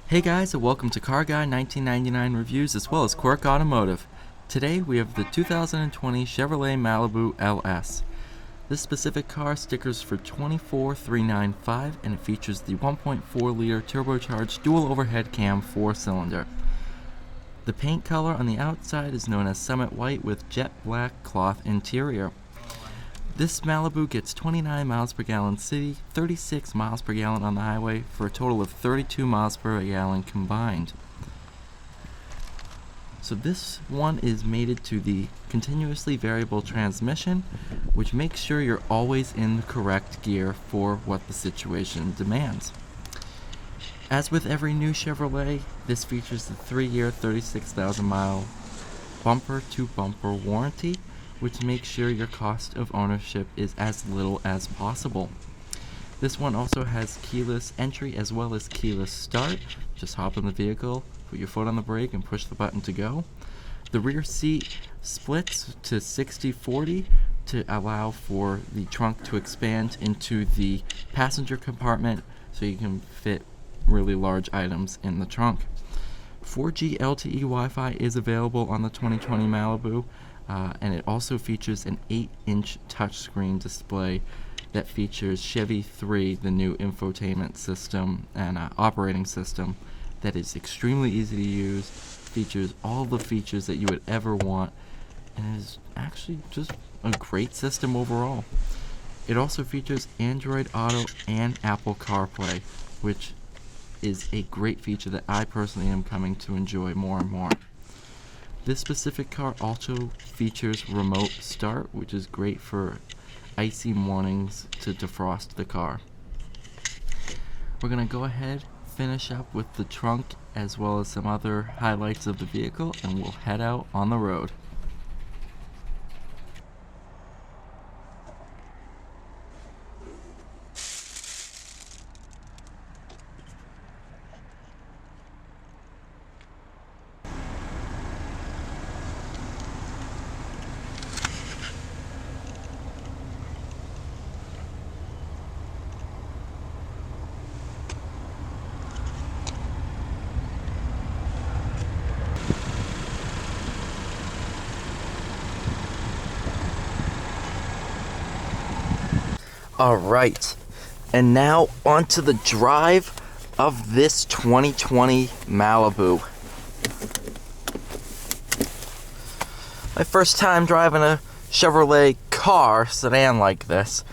Hey guys, and welcome to Car Guy 1999 Reviews as well as Quirk Automotive. Today we have the 2020 Chevrolet Malibu LS. This specific car stickers for $24,395 and it features the 1.4-liter turbocharged dual overhead cam 4-cylinder. The paint color on the outside is known as Summit White with jet black cloth interior. This Malibu gets 29 miles per gallon city, 36 miles per gallon on the highway, for a total of 32 miles per gallon combined. So this one is mated to the continuously variable transmission, which makes sure you're always in the correct gear for what the situation demands. As with every new Chevrolet, this features the 3-year, 36,000-mile bumper-to-bumper warranty, which makes sure your cost of ownership is as little as possible. This one also has keyless entry as well as keyless start. Just hop in the vehicle, put your foot on the brake, and push the button to go. The rear seat splits to 60-40 to allow for the trunk to expand into the passenger compartment so you can fit really large items in the trunk. 4G LTE Wi-Fi is available on the 2020 Malibu. And it also features an 8-inch touchscreen display that features Chevy 3, the new infotainment system and operating system that is extremely easy to use, features all the features that you would ever want, and is actually just a great system overall. It also features Android Auto and Apple CarPlay, which is a great feature that I personally am coming to enjoy more and more. This specific car also features remote start, which is great for icy mornings to defrost the car. We're going to go ahead, finish up with the trunk as well as some other highlights of the vehicle, and we'll head out on the road. Alright, and now onto the drive of this 2020 Malibu. My first time driving a Chevrolet car sedan like this.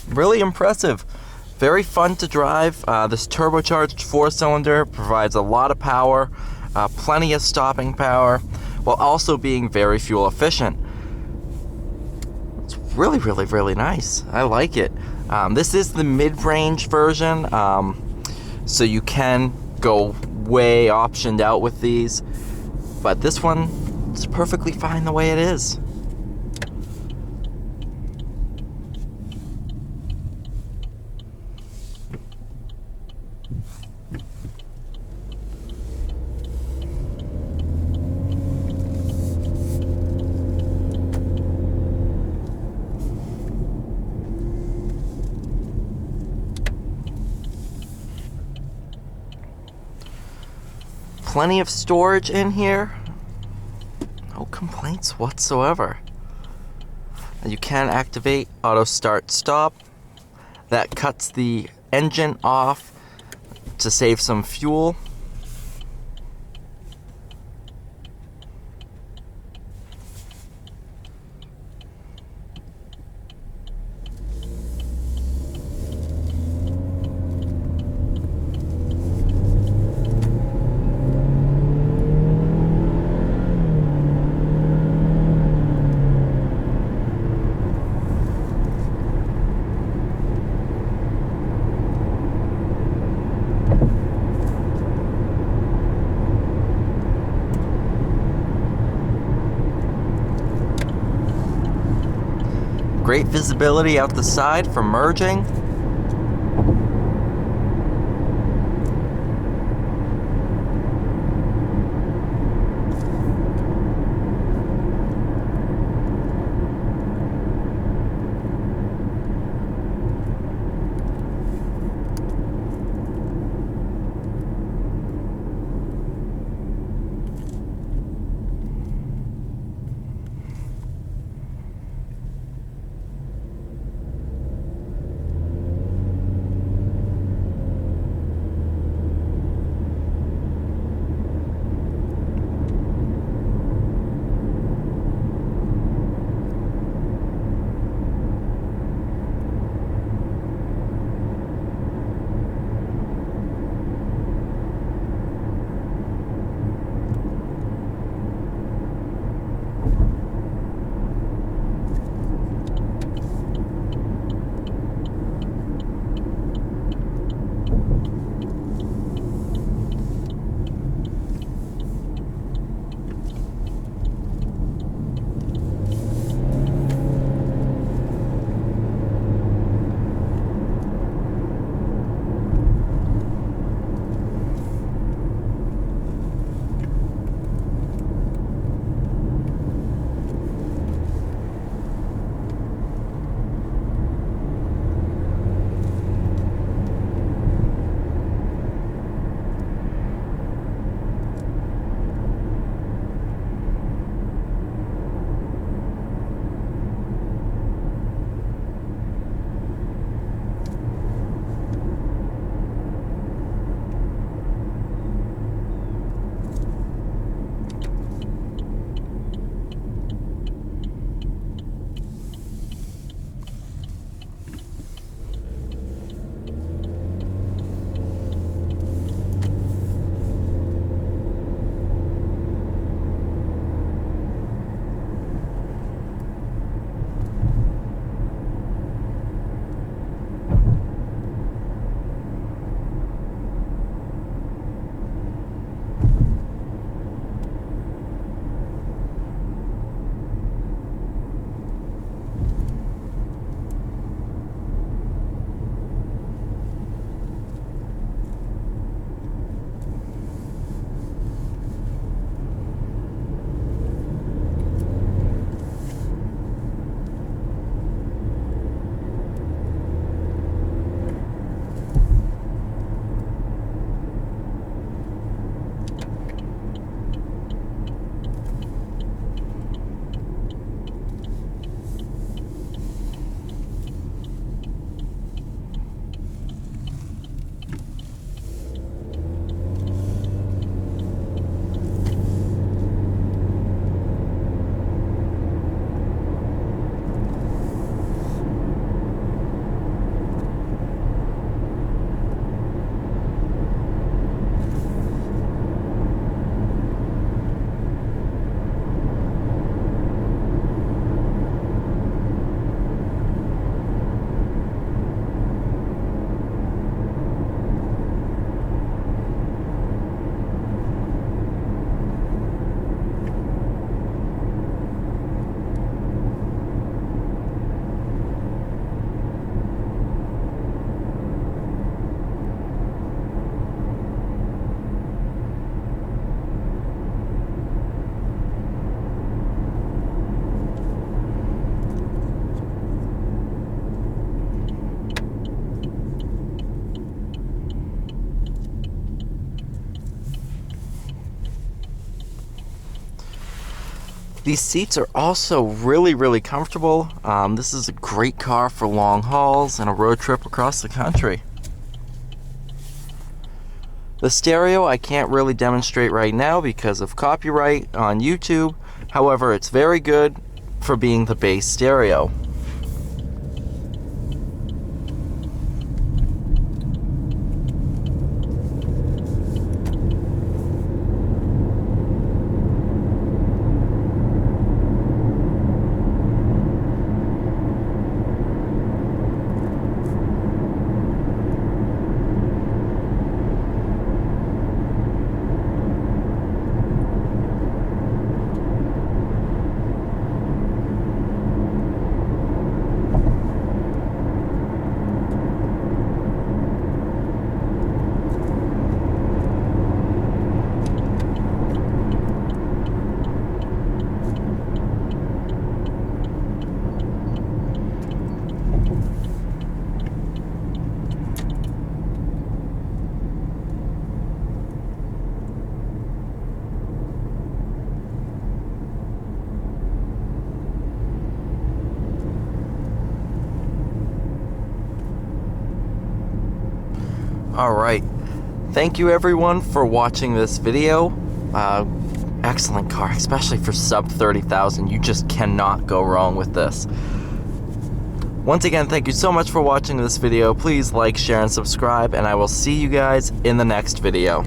Really impressive. Very fun to drive. This turbocharged 4-cylinder provides a lot of power, plenty of stopping power, while also being very fuel efficient. Really nice. I like it. This is the mid-range version, so you can go way optioned out with these, but this one is perfectly fine the way it is. Plenty of storage in here. No complaints whatsoever. And you can activate auto start stop. That cuts the engine off to save some fuel. Great visibility out the side for merging. These seats are also really comfortable. This is a great car for long hauls and a road trip across the country. The stereo I can't really demonstrate right now because of copyright on YouTube. However, it's very good for being the base stereo. Alright, thank you everyone for watching this video. Excellent car, especially for sub 30,000. You just cannot go wrong with this. Once again, thank you so much for watching this video. Please like, share, and subscribe, and I will see you guys in the next video.